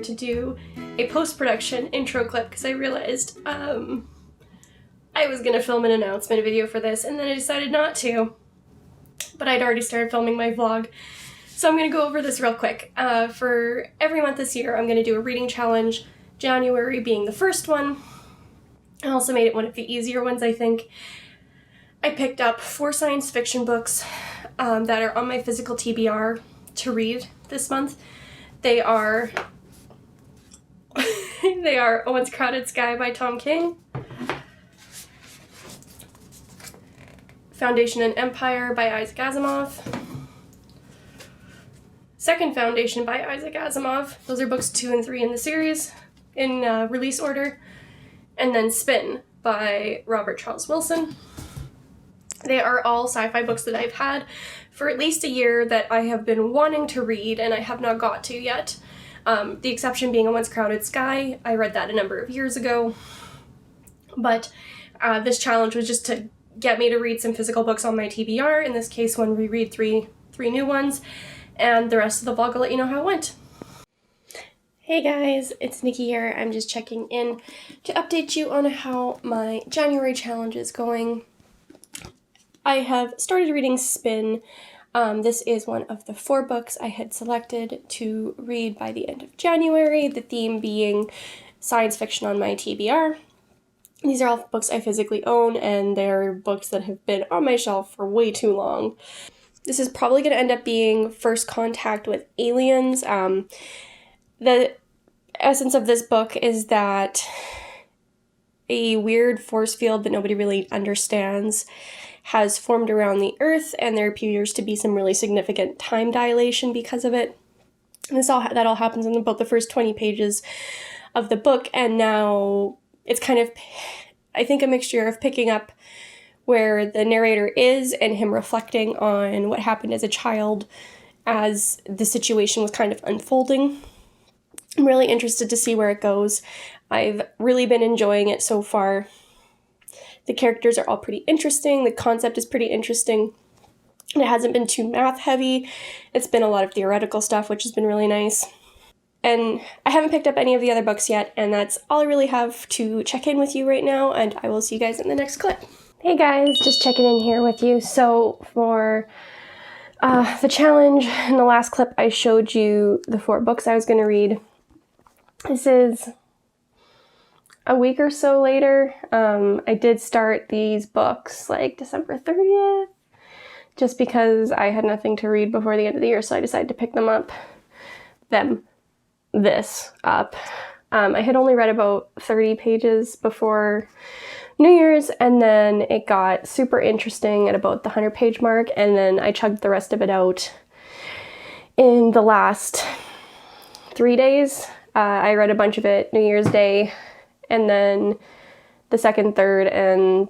to do a post-production intro clip because I realized I was going to film an announcement video for this, and then I decided not to. But I'd already started filming my vlog. So I'm going to go over this real quick. For every month this year, I'm going to do a reading challenge, January being the first one. I also made it one of the easier ones, I think. I picked up 4 science fiction books that are on my physical TBR to read this month. They are A Once Crowded Sky by Tom King, Foundation and Empire by Isaac Asimov, Second Foundation by Isaac Asimov. Those are books 2 and 3 in the series in release order. And then Spin by Robert Charles Wilson. They are all sci-fi books that I've had for at least a year that I have been wanting to read and I have not got to yet. The exception being A Once Crowded Sky. I read that a number of years ago. But this challenge was just to get me to read some physical books on my TBR. In this case, when we read three new ones. And the rest of the vlog, I'll let you know how it went. Hey guys, it's Nikki here. I'm just checking in to update you on how my January challenge is going. I have started reading Spin. This is one of the 4 books I had selected to read by the end of January, the theme being science fiction on my TBR. These are all books I physically own, and they're books that have been on my shelf for way too long. This is probably going to end up being First Contact with Aliens. The essence of this book is that a weird force field that nobody really understands has formed around the Earth, and there appears to be some really significant time dilation because of it. And that all happens in about the first 20 pages of the book, and now it's kind of, I think, a mixture of picking up where the narrator is and him reflecting on what happened as a child as the situation was kind of unfolding. I'm really interested to see where it goes. I've really been enjoying it so far. The characters are all pretty interesting. The concept is pretty interesting. And it hasn't been too math heavy. It's been a lot of theoretical stuff, which has been really nice. And I haven't picked up any of the other books yet, and that's all I really have to check in with you right now, and I will see you guys in the next clip. Hey guys, just checking in here with you. So for the challenge, in the last clip I showed you the 4 books I was going to read. This is a week or so later. I did start these books like December 30th, just because I had nothing to read before the end of the year, so I decided to pick them up. I had only read about 30 pages before New Year's, and then it got super interesting at about the 100-page mark, and then I chugged the rest of it out in the last 3 days. I read a bunch of it New Year's Day, and then the 2nd, 3rd, and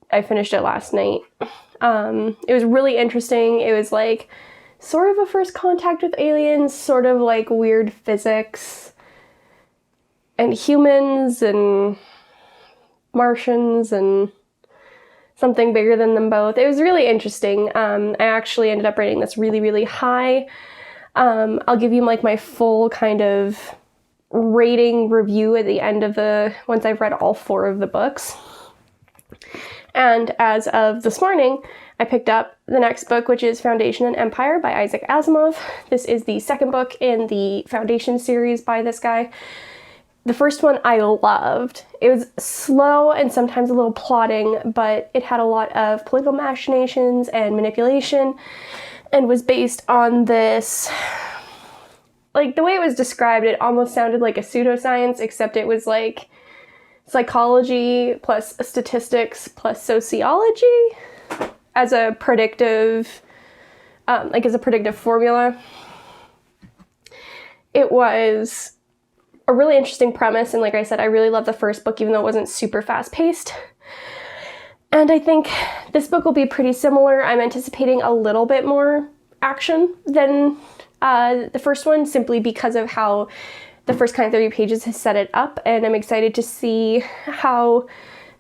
I finished it last night. It was really interesting. It was like sort of a first contact with aliens, sort of like weird physics, and humans, and Martians, and something bigger than them both. It was really interesting. I actually ended up rating this really, really high. I'll give you like my full kind of rating review at the end of once I've read all 4 of the books. And as of this morning, I picked up the next book, which is Foundation and Empire by Isaac Asimov. This is the 2nd book in the Foundation series by this guy. The first one I loved. It was slow and sometimes a little plodding, but it had a lot of political machinations and manipulation, and was based on this, like, the way it was described, it almost sounded like a pseudoscience, except it was like psychology plus statistics plus sociology as a predictive, formula. It was a really interesting premise, and like I said, I really loved the first book, even though it wasn't super fast-paced. And I think this book will be pretty similar. I'm anticipating a little bit more action than the first one, simply because of how the first kind of 30 pages has set it up, and I'm excited to see how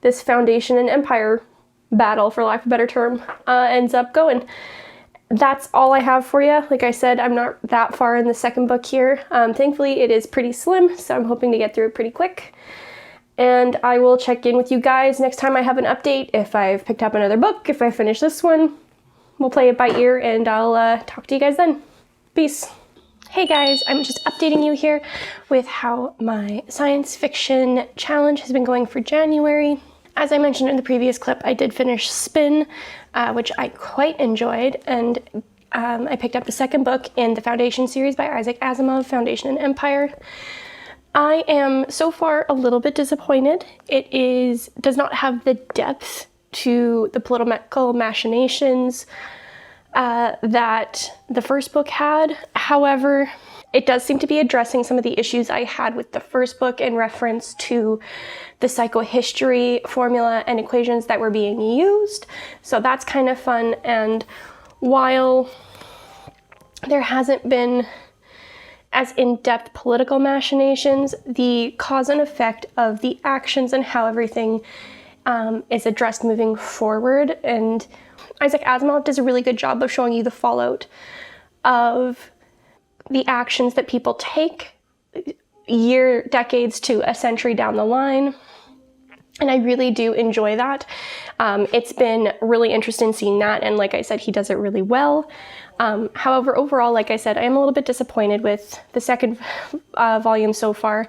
this Foundation and Empire battle, for lack of a better term, ends up going. that's all I have for you. Like I said, I'm not that far in the second book here. Thankfully, it is pretty slim, so I'm hoping to get through it pretty quick. And I will check in with you guys next time I have an update. If I've picked up another book, if I finish this one, we'll play it by ear, and I'll talk to you guys then. Peace. Hey guys, I'm just updating you here with how my science fiction challenge has been going for January. As I mentioned in the previous clip, I did finish Spin, which I quite enjoyed, and I picked up the second book in the Foundation series by Isaac Asimov, Foundation and Empire. I am so far a little bit disappointed. It does not have the depth to the political machinations that the first book had. However, it does seem to be addressing some of the issues I had with the first book in reference to the psychohistory formula and equations that were being used. So that's kind of fun. And while there hasn't been as in-depth political machinations, the cause and effect of the actions and how everything is addressed moving forward. And Isaac Asimov does a really good job of showing you the fallout of the actions that people take decades to a century down the line. And I really do enjoy that. It's been really interesting seeing that. And like I said, he does it really well. However, overall, like I said, I am a little bit disappointed with the second volume so far.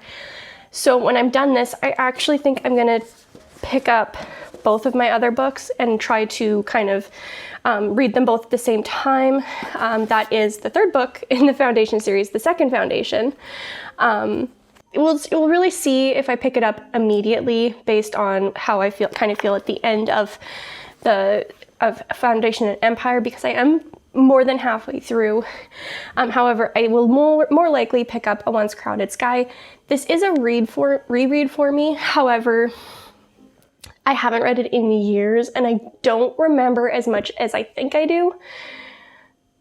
So when I'm done this, I actually think I'm going to pick up both of my other books and try to kind of read them both at the same time. That is the third book in the Foundation series, the second Foundation. We'll really see if I pick it up immediately based on how I kind of feel at the end of Foundation and Empire, because I am more than halfway through. However, I will more likely pick up A Once Crowded Sky. This is a reread for me. However, I haven't read it in years, and I don't remember as much as I think I do,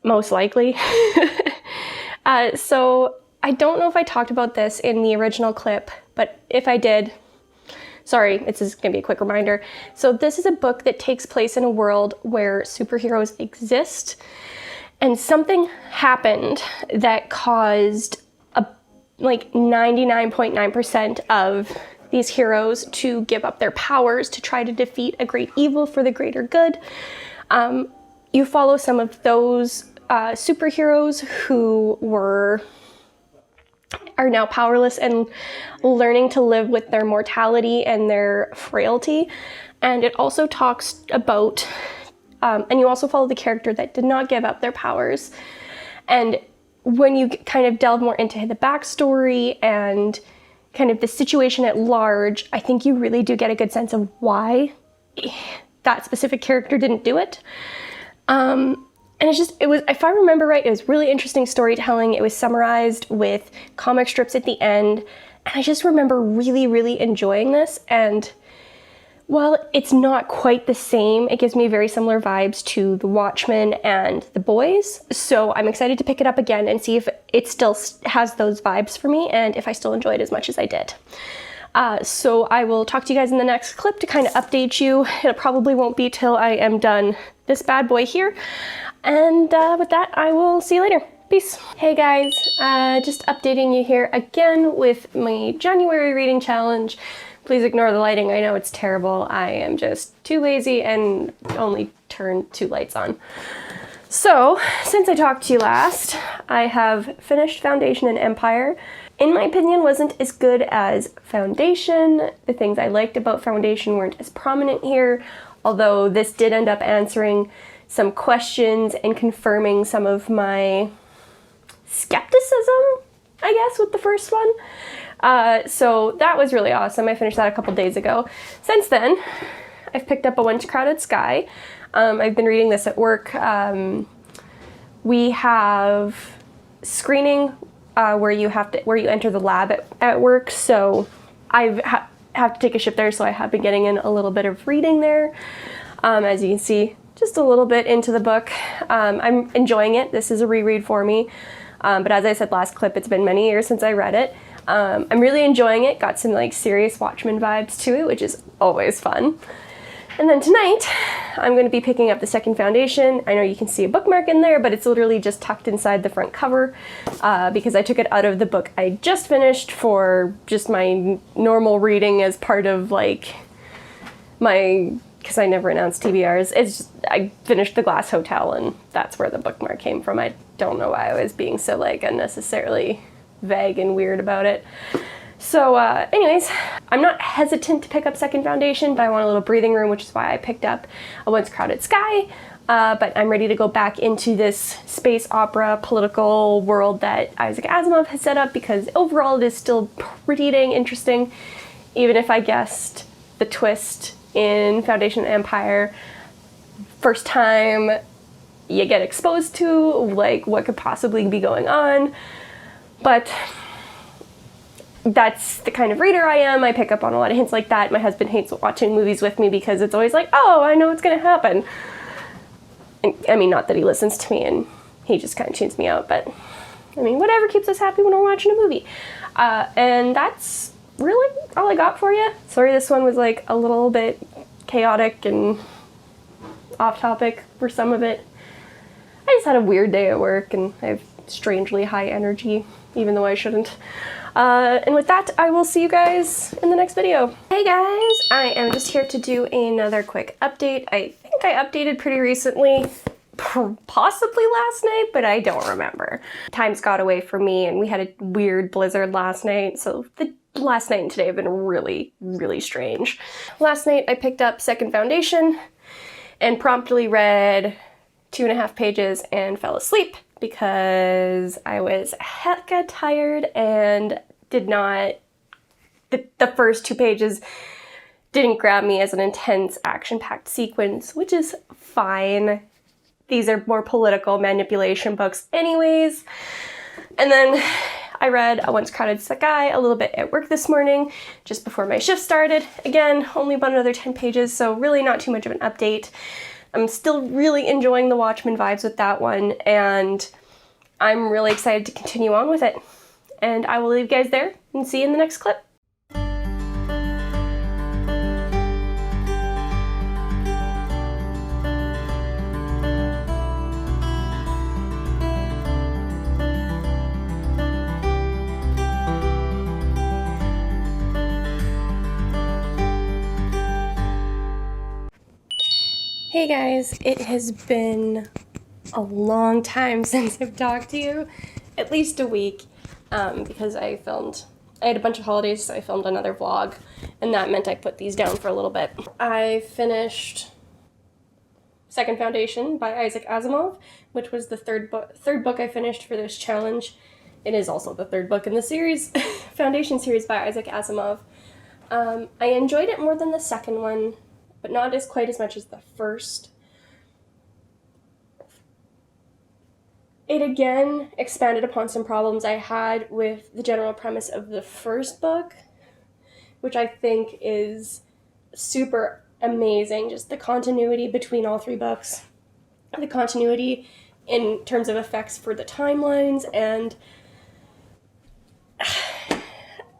most likely. So I don't know if I talked about this in the original clip, but if I did, sorry, it's just gonna be a quick reminder. So this is a book that takes place in a world where superheroes exist, and something happened that caused like 99.9% of these heroes to give up their powers to try to defeat a great evil for the greater good. You follow some of those superheroes who are now powerless and learning to live with their mortality and their frailty. And it also talks about, and you also follow the character that did not give up their powers. And when you kind of delve more into the backstory and kind of the situation at large, I think you really do get a good sense of why that specific character didn't do it. And it was, if I remember right, it was really interesting storytelling. It was summarized with comic strips at the end. And I just remember really, really enjoying this. And while it's not quite the same, it gives me very similar vibes to The Watchmen and The Boys. So I'm excited to pick it up again and see if it still has those vibes for me and if I still enjoy it as much as I did. So I will talk to you guys in the next clip to kind of update you. It probably won't be till I am done this bad boy here. And with that, I will see you later. Peace. Hey guys, just updating you here again with my January reading challenge. Please ignore the lighting. I know it's terrible. I am just too lazy and only turned 2 lights on. So, since I talked to you last, I have finished Foundation and Empire. In my opinion, wasn't as good as Foundation. The things I liked about Foundation weren't as prominent here, although this did end up answering some questions and confirming some of my skepticism, I guess, with the first one. So that was really awesome. I finished that a couple days ago. Since then, I've picked up A Once Crowded Sky. I've been reading this at work. We have screening where you enter the lab at work. So I have to take a shift there, so I have been getting in a little bit of reading there. As you can see, just a little bit into the book. I'm enjoying it. This is a reread for me. But as I said last clip, it's been many years since I read it. I'm really enjoying it. Got some like serious Watchmen vibes to it, which is always fun. And then tonight, I'm going to be picking up the second foundation. I know you can see a bookmark in there, but it's literally just tucked inside the front cover because I took it out of the book I just finished for just my normal reading as part of like my, because I never announced TBRs. It's just, I finished The Glass Hotel and that's where the bookmark came from. I don't know why I was being so like unnecessarily vague and weird about it. So anyways, I'm not hesitant to pick up second foundation, but I want a little breathing room, which is why I picked up A Once Crowded Sky. But I'm ready to go back into this space opera political world that Isaac Asimov has set up because overall it is still pretty dang interesting, even if I guessed the twist in Foundation Empire first time you get exposed to, like what could possibly be going on. But that's the kind of reader I am. I pick up on a lot of hints like that. My husband hates watching movies with me because it's always like, oh, I know what's going to happen. And, I mean, not that he listens to me and he just kind of tunes me out, but I mean, whatever keeps us happy when we're watching a movie. And that's really all I got for you. Sorry this one was like a little bit chaotic and off topic for some of it. I just had a weird day at work and I have strangely high energy, even though I shouldn't. And with that, I will see you guys in the next video. Hey guys, I am just here to do another quick update. I think I updated pretty recently, possibly last night, but I don't remember. Times got away from me and we had a weird blizzard last night, so the last night and today have been really, really strange. Last night I picked up second foundation and promptly read 2.5 pages and fell asleep because I was hecka tired and did not, the first 2 pages didn't grab me as an intense action-packed sequence, which is fine. These are more political manipulation books anyways. And then I read A Once Crowded Sky a little bit at work this morning, just before my shift started. Again, only about another 10 pages, so really not too much of an update. I'm still really enjoying the Watchmen vibes with that one, and I'm really excited to continue on with it. And I will leave you guys there and see you in the next clip. Hey guys, it has been a long time since I've talked to you, at least a week, because I had a bunch of holidays, so I filmed another vlog, and that meant I put these down for a little bit. I finished Second Foundation by Isaac Asimov, which was the third book I finished for this challenge. It is also the third book in the series, Foundation series by Isaac Asimov. I enjoyed it more than the second one, but not quite as much as the first. It again expanded upon some problems I had with the general premise of the first book, which I think is super amazing. Just the continuity between all 3 books, the continuity in terms of effects for the timelines, and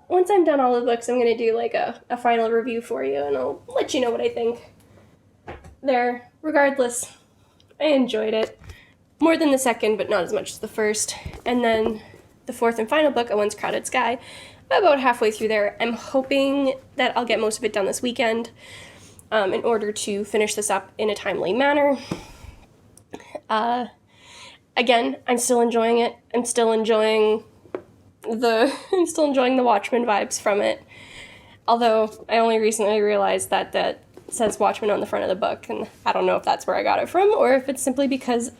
once I'm done all the books, I'm going to do like a final review for you, and I'll let you know what I think there. Regardless, I enjoyed it. More than the second, but not as much as the first. And then the fourth and final book, A Once Crowded Sky, about halfway through there. I'm hoping that I'll get most of it done this weekend in order to finish this up in a timely manner. Again, I'm still enjoying it. I'm still enjoying the Watchmen vibes from it. Although I only recently realized that says Watchmen on the front of the book, and I don't know if that's where I got it from or if it's simply because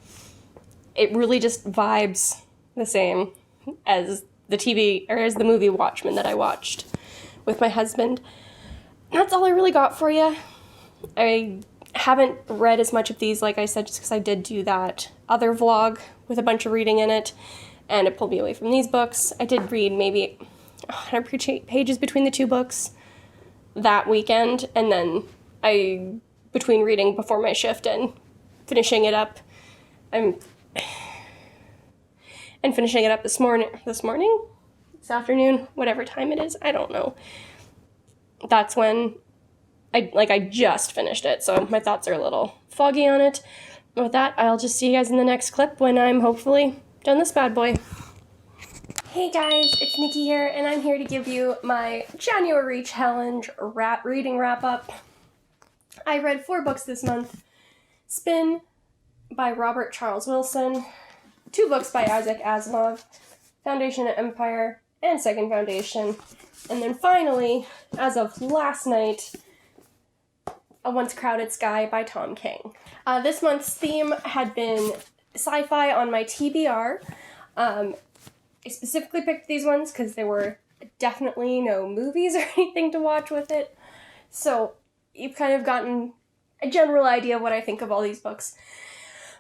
it really just vibes the same as the movie Watchmen that I watched with my husband. That's all I really got for you. I haven't read as much of these, like I said, just because I did do that other vlog with a bunch of reading in it, and it pulled me away from these books. I did read maybe 100 pages between the 2 books that weekend, and then between reading before my shift and finishing it up, finishing it up this afternoon, whatever time it is, I don't know. That's when I just finished it, so my thoughts are a little foggy on it. With that, I'll just see you guys in the next clip when I'm hopefully done this bad boy. Hey guys, it's Nikki here, and I'm here to give you my January challenge reading wrap-up. I read 4 books this month. Spin by Robert Charles Wilson, 2 books by Isaac Asimov, Foundation and Empire, and Second Foundation. And then finally, as of last night, A Once Crowded Sky by Tom King. This month's theme had been sci-fi on my TBR. I specifically picked these ones because there were definitely no movies or anything to watch with it. So you've kind of gotten a general idea of what I think of all these books.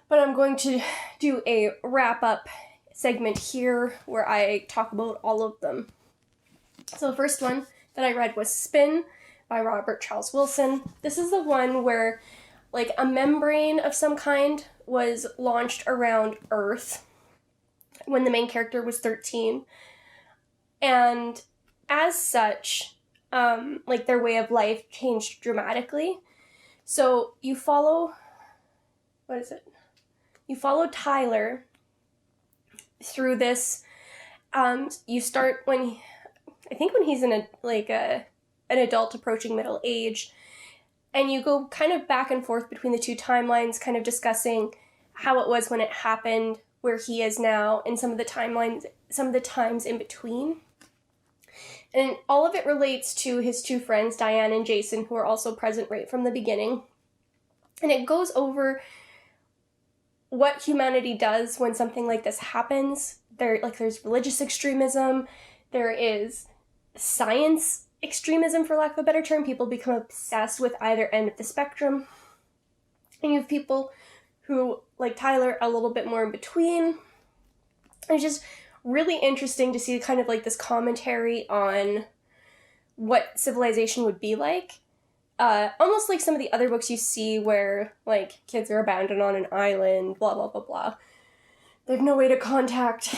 But I'm going to do a wrap-up segment here where I talk about all of them. So the first one that I read was Spin by Robert Charles Wilson. This is the one where like a membrane of some kind was launched around Earth when the main character was 13. And as such, like their way of life changed dramatically. So you follow, You follow Tyler through this. You start when he's in an adult approaching middle age, and you go kind of back and forth between the 2 timelines, kind of discussing how it was when it happened, where he is now, and some of the times in between. And all of it relates to his 2 friends, Diane and Jason, who are also present right from the beginning. And it goes over what humanity does when something like this happens. There's religious extremism, there is science extremism, for lack of a better term. People become obsessed with either end of the spectrum. And you have people who, like Tyler, a little bit more in between. It's just really interesting to see kind of like this commentary on what civilization would be like. Almost like some of the other books you see where, like, kids are abandoned on an island, blah, blah, blah, blah. They have no way to contact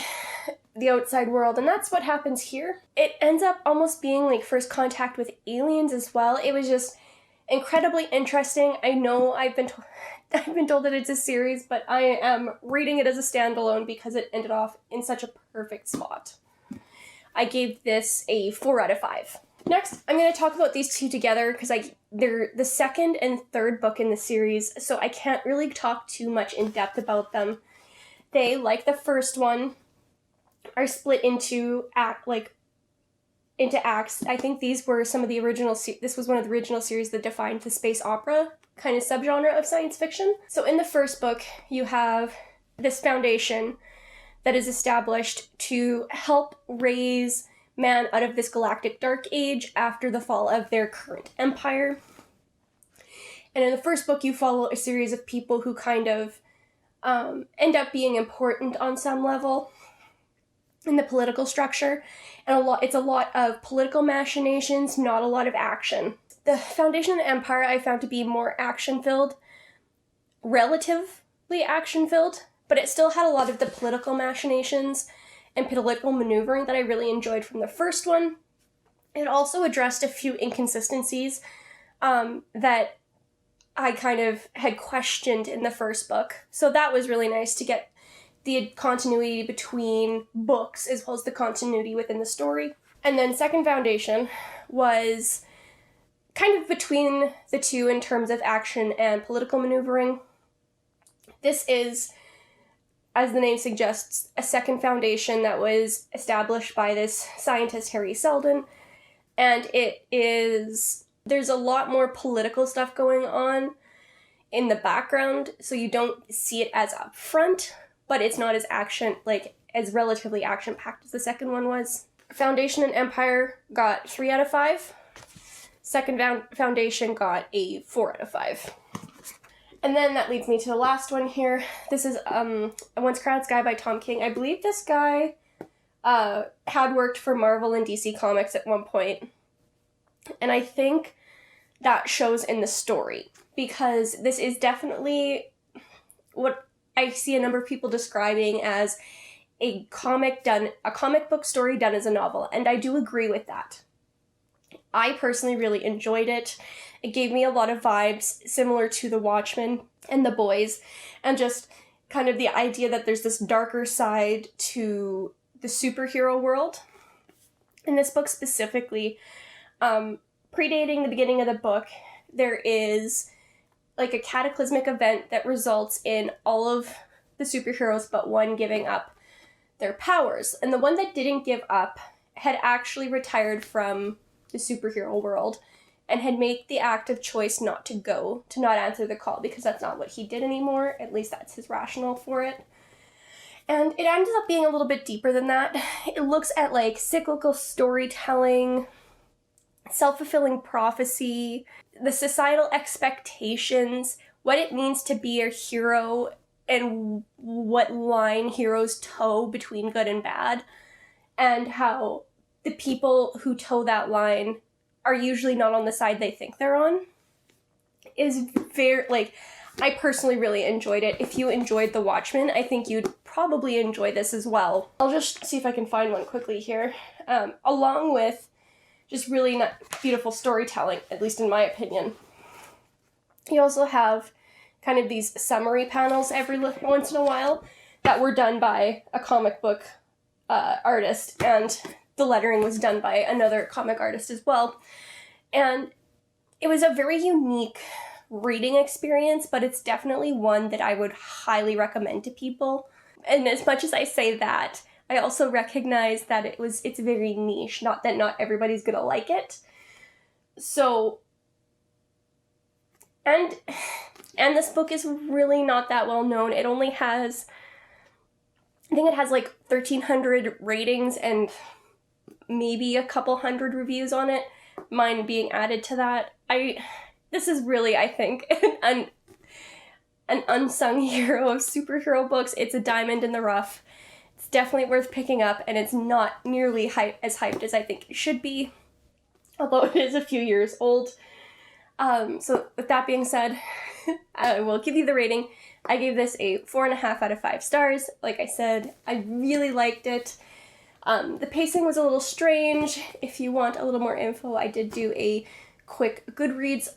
the outside world, and that's what happens here. It ends up almost being, like, first contact with aliens as well. It was just incredibly interesting. I know I've been told that it's a series, but I am reading it as a standalone because it ended off in such a perfect spot. I gave this a 4 out of 5. Next, I'm going to talk about these 2 together because they're the second and third book in the series, so I can't really talk too much in depth about them. They, like the first one, are split into acts. I think these were some of the original. This was one of the original series that defined the space opera kind of subgenre of science fiction. So in the first book, you have this foundation that is established to help raise man out of this galactic dark age after the fall of their current empire. And in the first book, you follow a series of people who kind of end up being important on some level in the political structure. And it's a lot of political machinations, not a lot of action. The Foundation and Empire I found to be more action-filled, relatively action-filled, but it still had a lot of the political machinations and political maneuvering that I really enjoyed from the first one. It also addressed a few inconsistencies that I kind of had questioned in the first book. So that was really nice to get the continuity between books as well as the continuity within the story. And then Second Foundation was kind of between the 2 in terms of action and political maneuvering. This is, as the name suggests, a second foundation that was established by this scientist, Harry Seldon. And there's a lot more political stuff going on in the background, so you don't see it as upfront, but it's not as relatively action-packed as the second one was. Foundation and Empire got 3 out of 5. Second Foundation got a 4 out of 5. And then that leads me to the last one here. This is A Once Crowded Sky by Tom King. I believe this guy had worked for Marvel and DC Comics at one point. And I think that shows in the story, because this is definitely what I see a number of people describing as a comic book story done as a novel, and I do agree with that. I personally really enjoyed it, It gave me a lot of vibes similar to The Watchmen and The Boys, and just kind of the idea that there's this darker side to the superhero world. In this book specifically, predating the beginning of the book, there is like a cataclysmic event that results in all of the superheroes but one giving up their powers. And the one that didn't give up had actually retired from the superhero world and had made the active choice not to go, to not answer the call, because that's not what he did anymore. At least that's his rationale for it. And it ends up being a little bit deeper than that. It looks at like cyclical storytelling, self-fulfilling prophecy, the societal expectations, what it means to be a hero, and what line heroes toe between good and bad, and how the people who toe that line are usually not on the side they think they're on. Is very, like, I personally really enjoyed it. If you enjoyed The Watchmen, I think you'd probably enjoy this as well. I'll just see if I can find one quickly here. Along with just really beautiful storytelling, at least in my opinion. You also have kind of these summary panels every once in a while that were done by a comic book artist, and the lettering was done by another comic artist as well. And it was a very unique reading experience, but it's definitely one that I would highly recommend to people. And as much as I say that, I also recognize that it's very niche, not that not everybody's gonna like it. So, and this book is really not that well known. It only has, I think it has like 1,300 ratings and maybe a couple hundred reviews on it, mine being added to that. This is really, I think, an unsung hero of superhero books. It's a diamond in the rough. It's definitely worth picking up, and it's not nearly as hyped as I think it should be, although it is a few years old. So with that being said, I will give you the rating. I gave this a 4.5 out of 5 stars. Like I said, I really liked it. The pacing was a little strange. If you want a little more info, I did do a quick Goodreads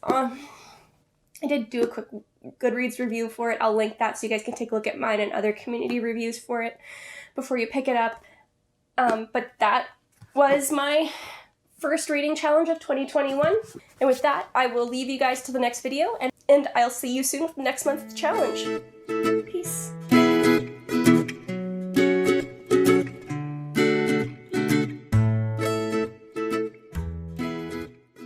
review for it. I'll link that so you guys can take a look at mine and other community reviews for it before you pick it up. But that was my first reading challenge of 2021. And with that, I will leave you guys to the next video, and I'll see you soon for next month's challenge. Peace.